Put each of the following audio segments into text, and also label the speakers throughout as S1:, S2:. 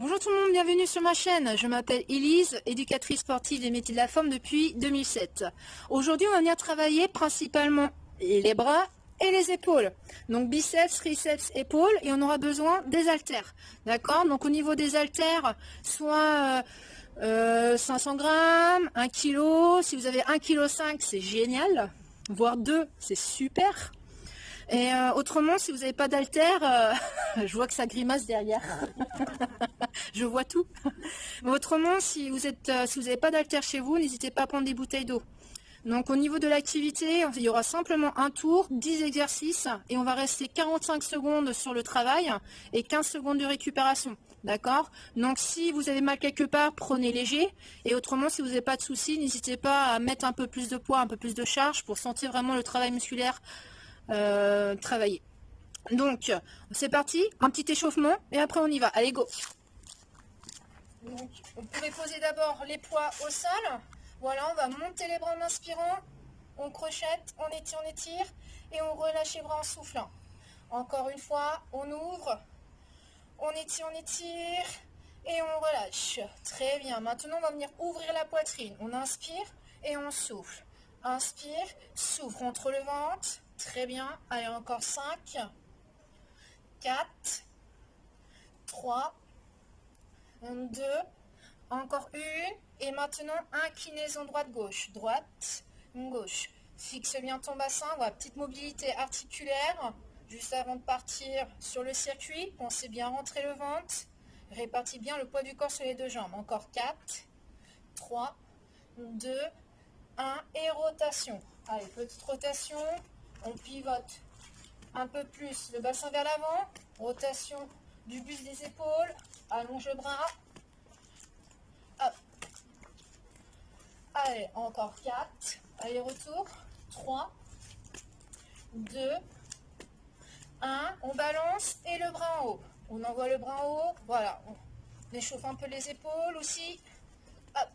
S1: Bonjour tout le monde, bienvenue sur ma chaîne. Je m'appelle Elise, éducatrice sportive des métiers de la forme depuis 2007. Aujourd'hui, on va venir travailler principalement les bras et les épaules. Donc biceps, triceps, épaules, et on aura besoin des haltères. D'accord? Donc au niveau des haltères, soit 500 grammes, 1 kg. Si vous avez 1,5 kg, c'est génial. Voire 2, c'est super. Et autrement, si vous n'avez pas d'haltères, je vois que ça grimace derrière. Je vois tout. Mais autrement, si vous n'avez pas d'haltères chez vous, n'hésitez pas à prendre des bouteilles d'eau. Donc au niveau de l'activité, il y aura simplement un tour, 10 exercices, et on va rester 45 secondes sur le travail et 15 secondes de récupération. D'accord? Donc si vous avez mal quelque part, prenez léger. Et autrement, si vous n'avez pas de soucis, n'hésitez pas à mettre un peu plus de poids, un peu plus de charge pour sentir vraiment le travail musculaire travailler. Donc c'est parti, un petit échauffement et après on y va. Allez, go! Donc, vous pouvez poser d'abord les poids au sol. Voilà, on va monter les bras en inspirant, on crochette, on étire et on relâche les bras en soufflant. Encore une fois, on ouvre, on étire et on relâche. Très bien. Maintenant, on va venir ouvrir la poitrine. On inspire et on souffle. Inspire, souffle contre le ventre. Très bien. Allez, encore 5, 4, 3, 2, encore une. Et maintenant, inclinaison droite-gauche. Droite, gauche. Fixe bien ton bassin. Voilà, petite mobilité articulaire. Juste avant de partir sur le circuit, pensez bien rentrer le ventre. Répartis bien le poids du corps sur les deux jambes. Encore 4, 3, 2, 1 et rotation. Allez, petite rotation. On pivote un peu plus le bassin vers l'avant. Rotation du buste des épaules. Allonge le bras. Hop. Allez, encore 4. Allez, retour. 3, 2, 1. On balance et le bras en haut. On envoie le bras en haut. Voilà. On échauffe un peu les épaules aussi. Hop.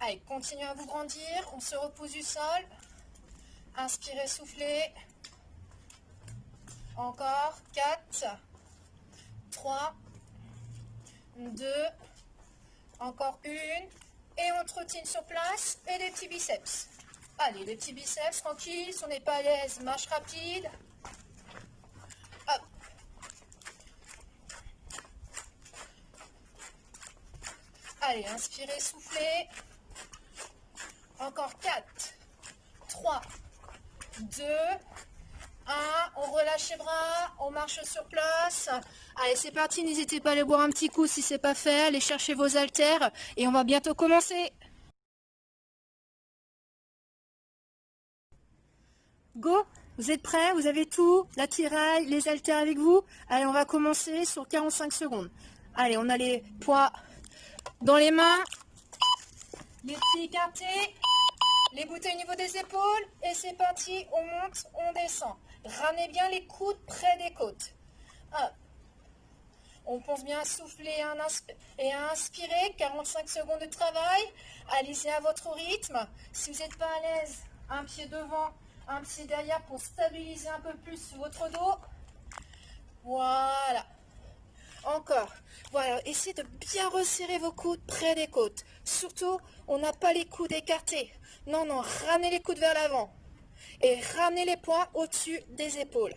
S1: Allez, continuez à vous grandir. On se repose du sol. Inspirez, soufflez. Encore 4, 3, 2, encore une. Et on trottine sur place et des petits biceps. Allez, les petits biceps, tranquille. Si on n'est pas à l'aise, marche rapide. Hop. Allez, inspirez, soufflez. Encore 4, 3, 2, 1, on relâche les bras, on marche sur place. Allez, c'est parti, n'hésitez pas à aller boire un petit coup si c'est pas fait, allez chercher vos haltères et on va bientôt commencer. Go! Vous êtes prêts? Vous avez tout? L'attirail, les haltères avec vous? Allez, on va commencer sur 45 secondes. Allez, on a les poids dans les mains, les pieds écartés. Les bouteilles au niveau des épaules et c'est parti, on monte, on descend. Ramenez bien les coudes près des côtes. Hop. On pense bien à souffler et à inspirer. 45 secondes de travail. Allez-y à votre rythme. Si vous n'êtes pas à l'aise, un pied devant, un pied derrière pour stabiliser un peu plus votre dos. Voilà. Encore. Voilà, essayez de bien resserrer vos coudes près des côtes. Surtout, on n'a pas les coudes écartés. Non, non, ramenez les coudes vers l'avant. Et ramenez les poings au-dessus des épaules.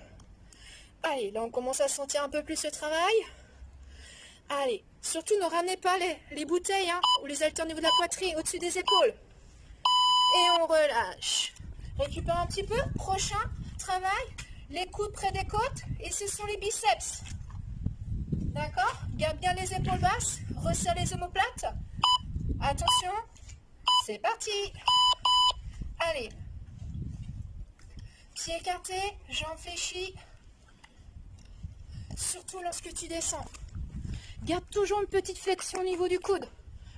S1: Allez, là on commence à sentir un peu plus le travail. Allez, surtout ne ramenez pas les bouteilles ou les haltères au niveau de la poitrine au-dessus des épaules. Et on relâche. Récupère un petit peu. Prochain travail, les coudes près des côtes. Et ce sont les biceps. D'accord? Garde bien les épaules basses. Resserre les omoplates. Attention. C'est parti. Allez. Pieds écartés, jambes fléchies. Surtout lorsque tu descends. Garde toujours une petite flexion au niveau du coude.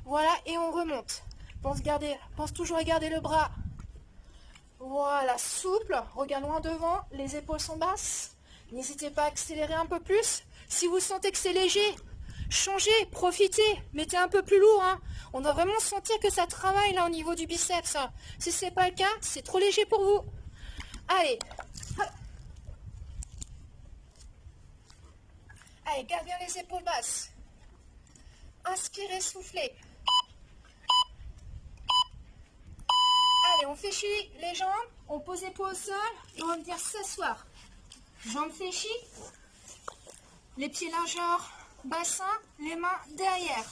S1: Voilà, et on remonte. Pense toujours à garder le bras. Voilà, souple. Regarde loin devant. Les épaules sont basses. N'hésitez pas à accélérer un peu plus. Si vous sentez que c'est léger, changez, profitez. Mettez un peu plus lourd. On doit vraiment sentir que ça travaille là au niveau du biceps. Si ce n'est pas le cas, c'est trop léger pour vous. Allez. Allez, garde bien les épaules basses. Inspirez, soufflez. Allez, on fléchit les jambes, on pose les poings au sol et on va venir s'asseoir. Jambes fléchies, les pieds largeur, bassin, les mains derrière.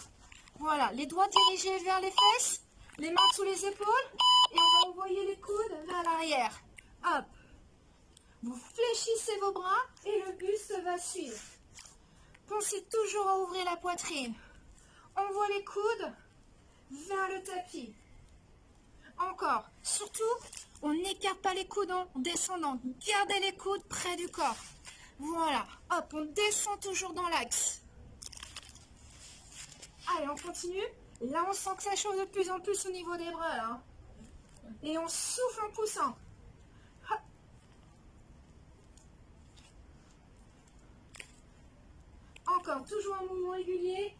S1: Voilà, les doigts dirigés vers les fesses, les mains sous les épaules et on va envoyer les coudes vers l'arrière. Hop. Vous fléchissez vos bras et le buste va suivre. Pensez toujours à ouvrir la poitrine. Envoie les coudes vers le tapis. Encore. Surtout, on n'écarte pas les coudes en descendant. Gardez les coudes près du corps. Voilà. Hop, on descend toujours dans l'axe. Allez, on continue. Là, on sent que ça chauffe de plus en plus au niveau des bras. Là. Et on souffle en poussant. Hop. Encore, toujours un mouvement régulier.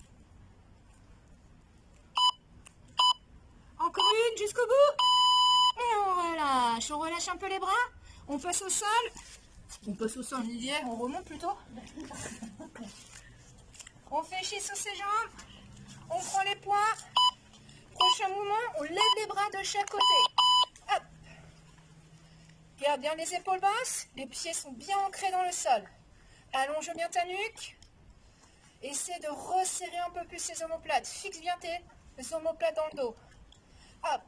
S1: Encore une, jusqu'au bout. Et on relâche un peu les bras. On passe au sol. On passe au sol, on remonte plutôt. On fléchit sur ses jambes. On prend les poings. Prochain mouvement, on lève les bras de chaque côté. Hop. Garde bien les épaules basses. Les pieds sont bien ancrés dans le sol. Allonge bien ta nuque. Essaie de resserrer un peu plus ces omoplates. Fixe bien tes omoplates dans le dos. Hop.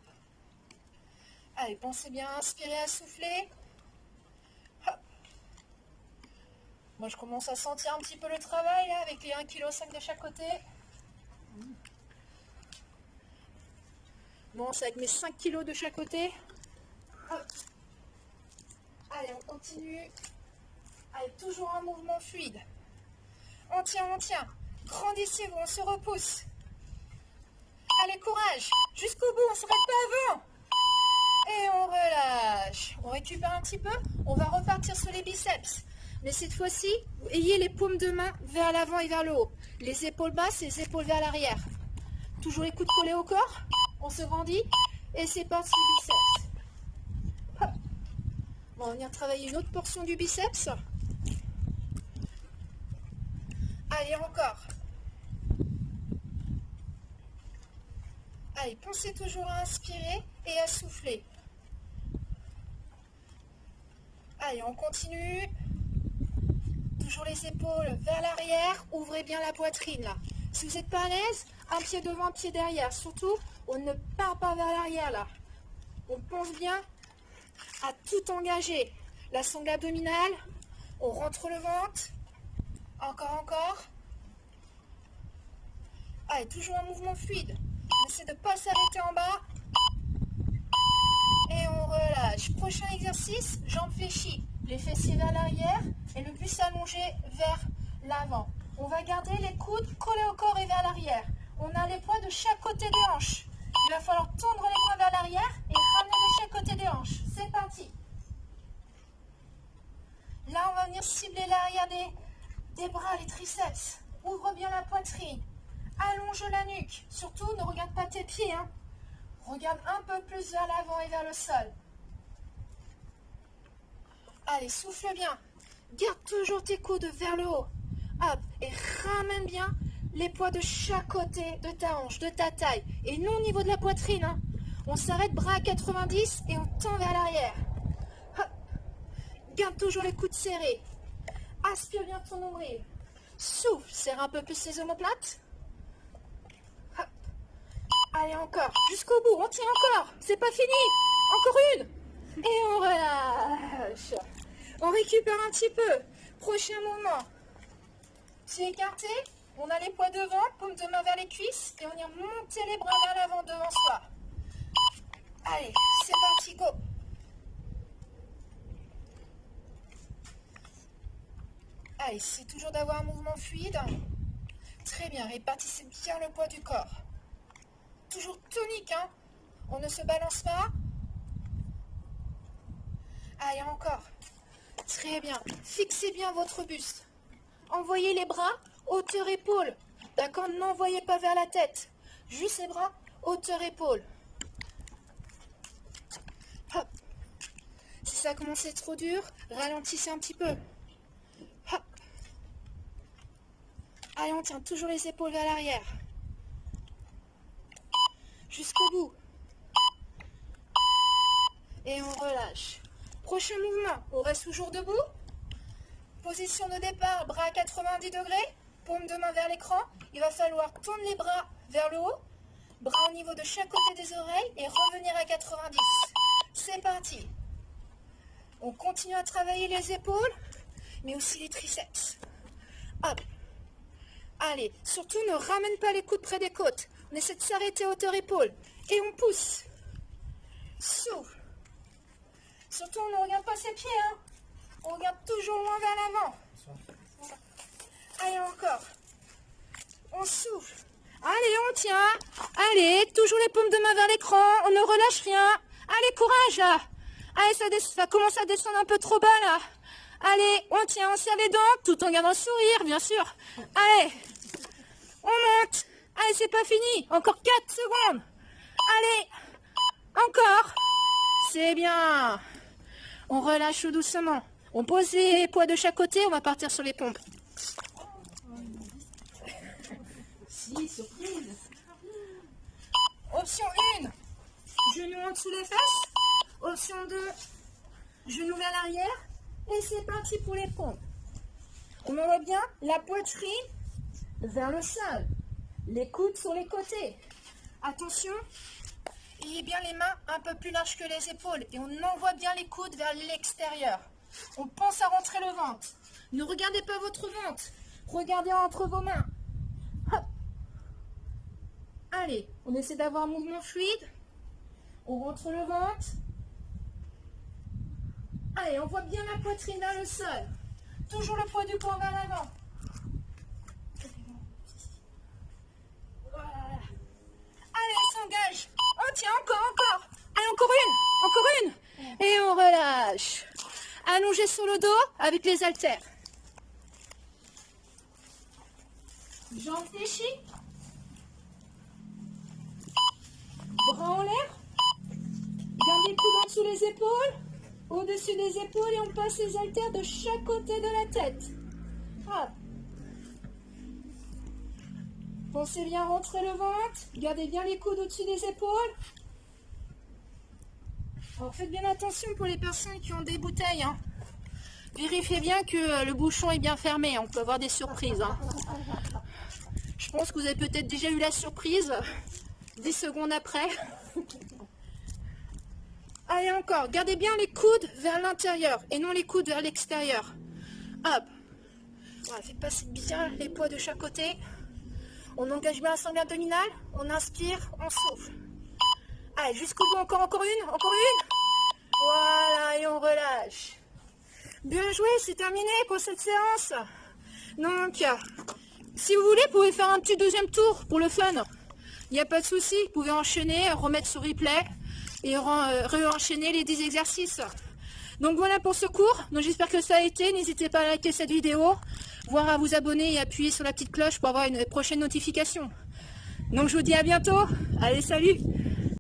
S1: Allez, pensez bien à inspirer, à souffler. Hop. Moi, je commence à sentir un petit peu le travail là, avec les 1,5 kg de chaque côté. Bon, c'est avec mes 5 kg de chaque côté. Hop. Allez, on continue. Allez, toujours un mouvement fluide. On tient, on tient. Grandissez-vous, on se repousse. Allez, courage. Jusqu'au bout, on ne s'arrête pas avant. Et on relâche. On récupère un petit peu. On va repartir sur les biceps. Mais cette fois-ci, ayez les paumes de main vers l'avant et vers le haut. Les épaules basses et les épaules vers l'arrière. Toujours les coudes collés au corps. On se grandit. Et c'est parti, biceps. Hop. On va venir travailler une autre portion du biceps. Allez, encore. Allez, pensez toujours à inspirer et à souffler. Allez, on continue. Toujours les épaules vers l'arrière. Ouvrez bien la poitrine là. Si vous n'êtes pas à l'aise, un pied devant, un pied derrière. Surtout, on ne part pas vers l'arrière là. On pense bien à tout engager. La sangle abdominale. On rentre le ventre. Encore, encore. Allez, toujours un mouvement fluide. On essaie de ne pas s'arrêter en bas. Et on relâche. Prochain exercice, jambes fléchies. Les fessiers vers l'arrière et le buste allongé vers l'avant. On va garder les coudes collés au corps et vers l'arrière. On a les poings de chaque côté des hanches. Il va falloir tendre les poings vers l'arrière et ramener de chaque côté des hanches. C'est parti. Là, on va venir cibler l'arrière des bras, les triceps. Ouvre bien la poitrine. Allonge la nuque. Surtout, ne regarde pas tes pieds. Hein. Regarde un peu plus vers l'avant et vers le sol. Allez, souffle bien. Garde toujours tes coudes vers le haut. Hop, et ramène bien les poids de chaque côté de ta hanche, de ta taille. Et non au niveau de la poitrine. Hein. On s'arrête bras à 90 et on tend vers l'arrière. Garde toujours les coudes serrés. Aspire bien ton nombril. Souffle, serre un peu plus les omoplates. Hop. Allez, encore. Jusqu'au bout, on tient encore. C'est pas fini. Encore une. Et on relâche. On récupère un petit peu. Prochain mouvement. Pieds écartés. On a les poids devant, paume de main vers les cuisses. Et on vient monter les bras vers l'avant devant soi. Allez, c'est parti, go. Allez, c'est toujours d'avoir un mouvement fluide. Très bien, répartissez bien le poids du corps. Toujours tonique, hein. On ne se balance pas. Allez, encore. Très bien. Fixez bien votre buste. Envoyez les bras, hauteur épaule. D'accord? N'envoyez pas vers la tête. Juste les bras, hauteur épaule. Hop. Si ça commence à être trop dur, ralentissez un petit peu. Hop. Allez, on tient toujours les épaules vers l'arrière. Jusqu'au bout. Et on relâche. Prochain mouvement, on reste toujours debout. Position de départ, bras à 90 degrés. Paume de main vers l'écran. Il va falloir tendre les bras vers le haut. Bras au niveau de chaque côté des oreilles et revenir à 90. C'est parti. On continue à travailler les épaules, mais aussi les triceps. Hop. Allez, surtout ne ramène pas les coudes près des côtes. On essaie de s'arrêter à hauteur épaule. Et on pousse. Souffle. Surtout, on ne regarde pas ses pieds. Hein. On regarde toujours loin vers l'avant. Allez, encore. On souffle. Allez, on tient. Allez, toujours les paumes de main vers l'écran. On ne relâche rien. Allez, courage là. Allez, ça commence à descendre un peu trop bas là. Allez, on tient, on serre les dents, tout en gardant le sourire, bien sûr. Allez, on monte. Allez, c'est pas fini. Encore 4 secondes. Allez, encore. C'est bien. On relâche doucement. On pose les poids de chaque côté, on va partir sur les pompes. Si, surprise. Option 1, genoux en dessous des fesses. Option 2, genoux vers l'arrière. Et c'est parti pour les pompes. On en voit bien la poitrine vers le sol. Les coudes sur les côtés. Attention, ayez bien les mains un peu plus larges que les épaules. Et on envoie bien les coudes vers l'extérieur. On pense à rentrer le ventre. Ne regardez pas votre ventre. Regardez entre vos mains. Hop. Allez, on essaie d'avoir un mouvement fluide. On rentre le ventre. Allez, on voit bien la poitrine vers le sol. Toujours le poids du corps vers l'avant. Voilà. Allez, on s'engage. On tient encore. Allez, encore une. Et on relâche. Allongé sur le dos avec les haltères. Jambes fléchies. Bras en l'air. Garde les coudes en dessous les épaules. Au-dessus des épaules et on passe les haltères de chaque côté de la tête. Hop. Pensez bien à rentrer le ventre. Gardez bien les coudes au-dessus des épaules. Alors faites bien attention pour les personnes qui ont des bouteilles. Hein. Vérifiez bien que le bouchon est bien fermé. On peut avoir des surprises. Hein. Je pense que vous avez peut-être déjà eu la surprise 10 secondes après. Allez, encore. Gardez bien les coudes vers l'intérieur et non les coudes vers l'extérieur. Hop. Voilà, faites passer bien les poids de chaque côté. On engage bien la sangle abdominale. On inspire, on souffle. Allez, jusqu'au bout. Encore une. Voilà, et on relâche. Bien joué, c'est terminé pour cette séance. Donc, si vous voulez, vous pouvez faire un petit deuxième tour pour le fun. Il n'y a pas de souci. Vous pouvez enchaîner, remettre sur replay. Et re-enchaîner les 10 exercices. Donc voilà pour ce cours. Donc j'espère que ça a été. N'hésitez pas à liker cette vidéo, voire à vous abonner et appuyer sur la petite cloche pour avoir une prochaine notification. Donc je vous dis à bientôt. Allez, salut!